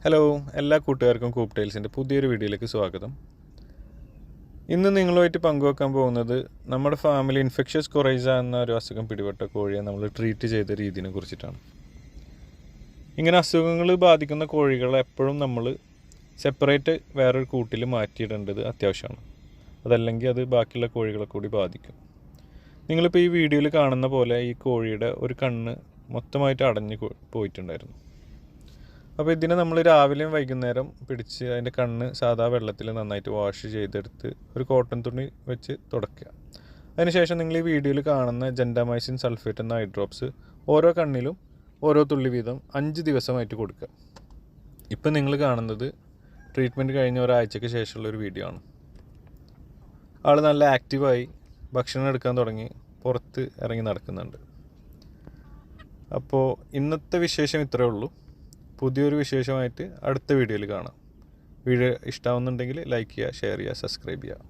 Hello, എല്ലാ കൂട്ടുകാർക്കും കൂപ്പ് ടൈൽസിൻ്റെ പുതിയൊരു വീഡിയോയിലേക്ക് സ്വാഗതം. ഇന്ന് നിങ്ങളുമായിട്ട് പങ്കുവെക്കാൻ പോകുന്നത് നമ്മുടെ ഫാമിലി ഇൻഫെക്ഷ്യസ് കൊറൈസ എന്ന ഒരു അസുഖം പിടിപെട്ട കോഴിയെ നമ്മൾ ട്രീറ്റ് ചെയ്ത രീതിയെ കുറിച്ചിട്ടാണ്. ഇങ്ങനെ അസുഖങ്ങൾ ബാധിക്കുന്ന കോഴികളെ എപ്പോഴും നമ്മൾ സെപ്പറേറ്റ് വേറൊരു കൂട്ടിൽ മാറ്റിയിടേണ്ടത് അത്യാവശ്യമാണ്. അതല്ലെങ്കിൽ അത് ബാക്കിയുള്ള കോഴികളെ കൂടി ബാധിക്കും. നിങ്ങളിപ്പോൾ ഈ വീഡിയോയിൽ കാണുന്ന പോലെ ഈ കോഴിയുടെ ഒരു കണ്ണ് മൊത്തമായിട്ട് അടഞ്ഞു പോയിട്ടുണ്ടായിരുന്നു. അപ്പോൾ ഇതിനെ നമ്മൾ രാവിലെയും വൈകുന്നേരം പിടിച്ച് അതിൻ്റെ കണ്ണ് സാധാ വെള്ളത്തിൽ നന്നായിട്ട് വാഷ് ചെയ്തെടുത്ത് ഒരു കോട്ടൺ തുണി വെച്ച് തുടയ്ക്കുക. അതിനുശേഷം നിങ്ങൾ ഈ വീഡിയോയിൽ കാണുന്ന ജെൻഡാമൈസിൻ സൾഫേറ്റ് എന്ന ഐ ഡ്രോപ്സ് ഓരോ കണ്ണിലും ഓരോ തുള്ളി വീതം 5 ദിവസമായിട്ട് കൊടുക്കുക. ഇപ്പം നിങ്ങൾ കാണുന്നത് ട്രീറ്റ്മെൻറ്റ് കഴിഞ്ഞ ഒരാഴ്ചയ്ക്ക് ശേഷമുള്ളൊരു വീഡിയോ ആണ്. ആൾ നല്ല ആക്റ്റീവായി ഭക്ഷണം എടുക്കാൻ തുടങ്ങി, പുറത്ത് ഇറങ്ങി നടക്കുന്നുണ്ട്. അപ്പോൾ ഇന്നത്തെ വിശേഷം ഇത്രയേ ഉള്ളൂ. പുതിയൊരു വിശേഷമായിട്ട് അടുത്ത വീഡിയോയിൽ കാണാം. വീഡിയോ ഇഷ്ടമാവുന്നുണ്ടെങ്കിൽ ലൈക്ക് ചെയ്യുക, ഷെയർ ചെയ്യുക, സബ്സ്ക്രൈബ് ചെയ്യുക.